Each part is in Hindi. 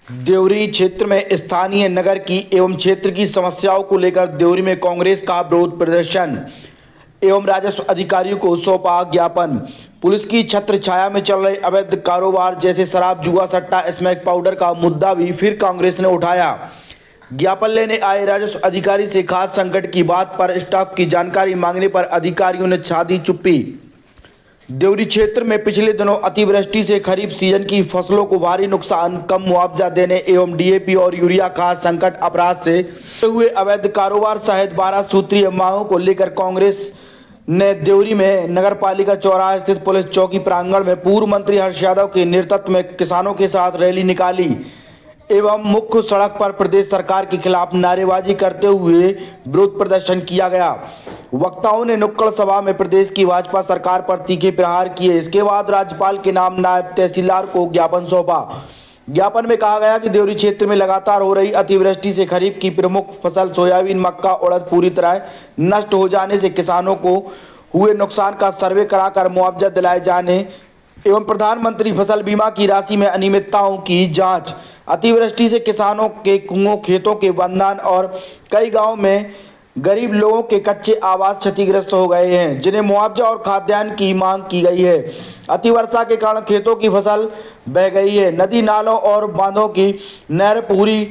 देवरी क्षेत्र में स्थानीय नगर की एवं क्षेत्र की समस्याओं को लेकर देवरी में कांग्रेस का विरोध प्रदर्शन एवं राजस्व अधिकारियों को सौंपा ज्ञापन। पुलिस की छत्र छाया में चल रहे अवैध कारोबार जैसे शराब, जुआ, सट्टा, स्मैक पाउडर का मुद्दा भी फिर कांग्रेस ने उठाया। ज्ञापन लेने आए राजस्व अधिकारी से खाद्य संकट की बात पर स्टॉक की जानकारी मांगने पर अधिकारियों ने साधी चुप्पी। देवरी क्षेत्र में पिछले दिनों अतिवृष्टि से खरीफ सीजन की फसलों को भारी नुकसान, कम मुआवजा देने एवं डीएपी और यूरिया खाद संकट, अपराध से हुए अवैध कारोबार सहित 12 सूत्रीय मांगों को लेकर कांग्रेस ने देवरी में नगरपालिका चौराहा स्थित पुलिस चौकी प्रांगण में पूर्व मंत्री हर्ष यादव के नेतृत्व में किसानों के साथ रैली निकाली एवं मुख्य सड़क पर प्रदेश सरकार के खिलाफ नारेबाजी करते हुए विरोध प्रदर्शन किया गया। वक्ताओं ने नुक्कड़ सभा में प्रदेश की भाजपा सरकार पर तीखे प्रहार किए। इसके बाद राज्यपाल के नाम नायब तहसीलदार को ज्ञापन सौंपा। ज्ञापन में कहा गया कि देवरी क्षेत्र में लगातार हो रही अतिवृष्टि से खरीफ की प्रमुख फसल सोयाबीन, मक्का, उड़द पूरी तरह नष्ट हो जाने से किसानों को हुए नुकसान का सर्वे कराकर मुआवजा दिलाए जाने एवं प्रधानमंत्री फसल बीमा की राशि में अनियमितताओं की जांच, अतिवृष्टि से किसानों के कुओं, खेतों के बंधन और कई गांव में गरीब लोगों के कच्चे आवास क्षतिग्रस्त हो गए हैं, जिन्हें मुआवजा और खाद्यान्न की मांग की गई है। अतिवर्षा के कारण खेतों की फसल बह गई है। नदी, नालों और बांधों की नहर पूरी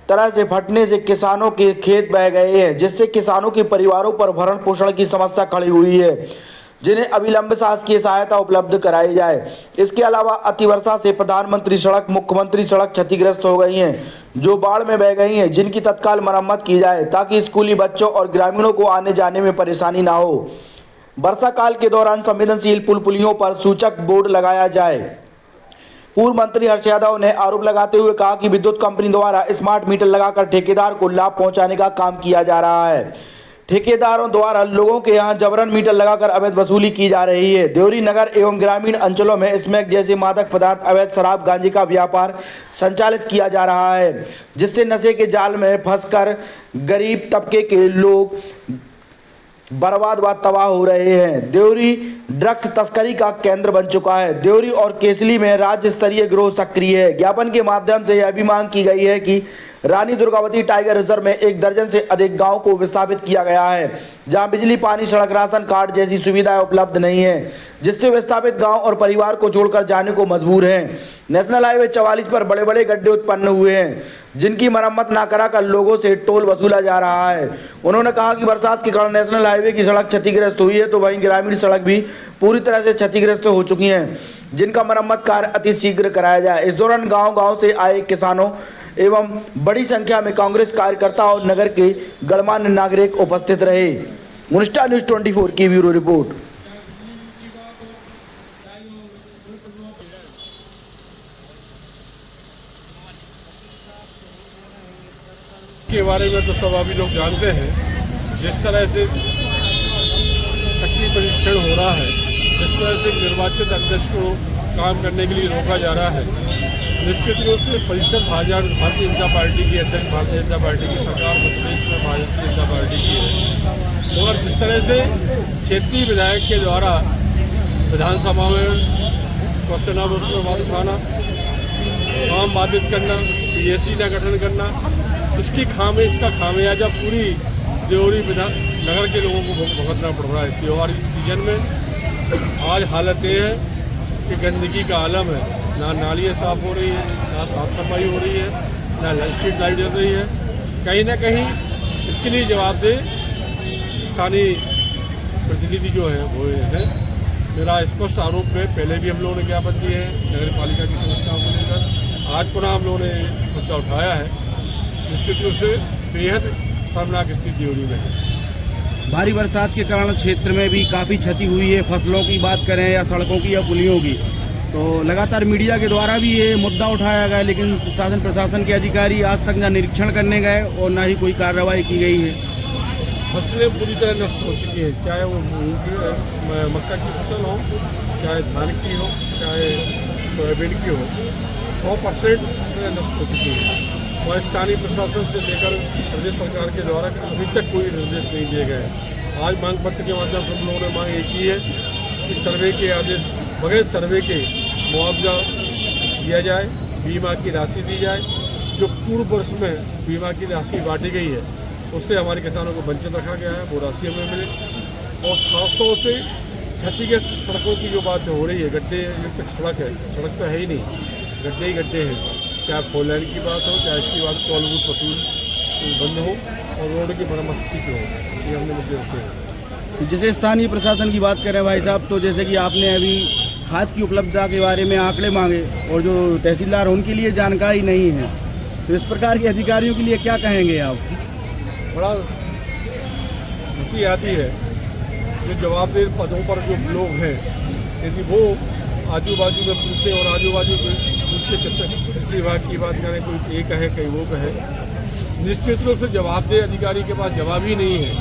तरह से फटने से किसानों के खेत बह गए हैं, जिससे किसानों के परिवारों पर भरण पोषण की समस्या खड़ी हुई है, जिन्हें अविलंब शासकीय सहायता उपलब्ध कराई जाए। इसके अलावा अतिवर्षा से प्रधानमंत्री सड़क, मुख्यमंत्री सड़क क्षतिग्रस्त हो गई हैं, जो बाढ़ में बह गई हैं, जिनकी तत्काल मरम्मत की जाए ताकि स्कूली बच्चों और ग्रामीणों को आने जाने में परेशानी ना हो। वर्षा काल के दौरान संवेदनशील पुल पुलियों पर सूचक बोर्ड लगाया जाए। पूर्व मंत्री हर्ष यादव ने आरोप लगाते हुए कहा कि विद्युत कंपनी द्वारा स्मार्ट मीटर लगाकर ठेकेदार को लाभ पहुंचाने का काम किया जा रहा है। ठेकेदारों द्वारा लोगों के यहां जबरन मीटर लगाकर अवैध वसूली की जा रही है। देवरी नगर एवं ग्रामीण अंचलों में स्मैक जैसे मादक पदार्थ, अवैध शराब, गांजे का व्यापार संचालित किया जा रहा है, जिससे नशे के जाल में फंसकर गरीब तबके के लोग बर्बाद व तबाह हो रहे हैं। देवरी ड्रग्स तस्करी का केंद्र बन चुका है। देवरी और केसली में राज्य स्तरीय गिरोह सक्रिय है। ज्ञापन के माध्यम से यह भी मांग की गई है कि रानी दुर्गावती टाइगर रिजर्व में 1 दर्जन से अधिक गांव को विस्थापित किया गया है, जहां बिजली, पानी, सड़क, राशन कार्ड जैसी सुविधाएं उपलब्ध नहीं है, जिससे विस्थापित गांव और परिवार को छोड़कर जाने को मजबूर हैं। नेशनल हाईवे 44 पर बड़े बड़े गड्ढे उत्पन्न हुए हैं, जिनकी मरम्मत न कराकर लोगों से टोल वसूला जा रहा है। उन्होंने कहा कि बरसात के कारण नेशनल हाईवे की सड़क क्षतिग्रस्त हुई है, तो वहीं ग्रामीण सड़क भी पूरी तरह से क्षतिग्रस्त हो चुकी हैं, जिनका मरम्मत कार्य अति शीघ्र कराया जाए। इस दौरान गांव-गांव से आए किसानों एवं बड़ी संख्या में कांग्रेस कार्यकर्ता और नगर के गणमान्य नागरिक उपस्थित रहे। मुनिस्टार न्यूज़ 24 की ब्यूरो रिपोर्ट। के बारे में तो सब अभी लोग जानते हैं। जिस तरह से शक्ति परीक्षण हो रहा है, जिस तरह से निर्वाचित अध्यक्ष को काम करने के लिए रोका जा रहा है, निश्चित रूप से परिषद भारतीय जनता पार्टी की अध्यक्ष भारतीय जनता पार्टी की सरकार मध्य प्रदेश में भारतीय जनता पार्टी की है। और जिस तरह से क्षेत्रीय विधायक के द्वारा विधानसभा में क्वेश्चन आवर उसमें बात उठाना, काम बाधित करना, पीएसी का गठन करना, इसका खामियाजा पूरी देवरी नगर के लोगों को भुगतना पड़ रहा है। त्योहार सीजन में आज हालत ये है कि गंदगी का आलम है। ना नालियाँ साफ़ हो रही है, ना साफ सफाई हो रही है, ना स्ट्रीट लाइट जल रही है। कहीं ना कहीं इसके लिए जवाबदेह स्थानीय प्रतिनिधि जो है वो है। मेरा स्पष्ट आरोप है, पहले भी हम लोगों ने ज्ञापन दिए हैं नगर पालिका की समस्याओं को लेकर, आज पुनः हम लोगों ने मुद्दा उठाया है। निश्चित रूप से बेहद शर्मनाक स्थिति हो रही है। भारी बरसात के कारण क्षेत्र में भी काफ़ी क्षति हुई है। फसलों की बात करें या सड़कों की या पुलियों की, तो लगातार मीडिया के द्वारा भी ये मुद्दा उठाया गया, लेकिन शासन प्रशासन के अधिकारी आज तक न निरीक्षण करने गए और ना ही कोई कार्रवाई की गई है। फसलें पूरी तरह नष्ट हो चुकी हैं, चाहे वो मक्का की फसल हो, चाहे धान की हो, चाहे सोयाबीन की हो, 100% फसलें नष्ट हो चुकी हैं। और स्थानीय प्रशासन से लेकर प्रदेश सरकार के द्वारा अभी तक कोई निर्देश नहीं दिए गए। आज मांग पत्र के माध्यम से हम लोगों ने मांग ये की है कि सर्वे के आदेश बगैर सर्वे के मुआवजा दिया जाए, बीमा की राशि दी जाए जो पूर्व वर्ष में बीमा की राशि बांटी गई है उससे हमारे किसानों को वंचित रखा गया है, वो राशि हमें मिले। और खासतौर से क्षतिग्रस्त सड़कों की जो बात हो रही है, गड्ढे युक्त सड़क है, सड़क तो है ही नहीं, गड्ढे ही गड्ढे हैं, चाहे फोर लाइन की बात हो, चाहे इसकी बात टोल बूथ वसूल बंद हो और रोड की मरम्मत ठीक हो, ये हमने मुद्दे रखे हैं। जैसे स्थानीय प्रशासन की बात करें भाई साहब, तो जैसे कि आपने अभी खाद की उपलब्धता के बारे में आंकड़े मांगे और जो तहसीलदार उनके लिए जानकारी नहीं है, तो इस प्रकार के अधिकारियों के लिए क्या कहेंगे आप? बड़ा हंसी आती है, जो जवाबदेह पदों पर जो लोग हैं, यदि वो आजू बाजू में पूछे और आजू बाजू में पूछ के कृषि विभाग की बात करें, कोई ये कहे कहीं वो कहे, निश्चित रूप से जवाबदेह अधिकारी के पास जवाब ही नहीं है।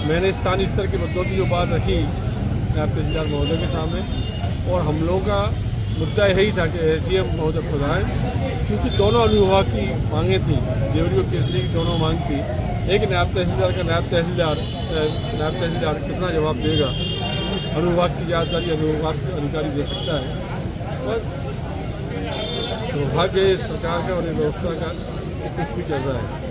मैंने स्थानीय स्तर के मुद्दों की जो बात रखी नायब तहसीलदार महोदय के सामने, और हम लोगों का मुद्दा यही था कि SDM महोदय खुद आए, क्योंकि दोनों अनुविभाग की मांगें थी, देवरी और केसरी की दोनों मांग थी। एक नायब तहसीलदार का नायब तहसीलदार कितना जवाब देगा, अनुविभाग की जिम्मेदारी अनुविभाग अधिकारी दे सकता है। और दुर्भाग्य सरकार का और व्यवस्था का कुछ भी चल रहा है।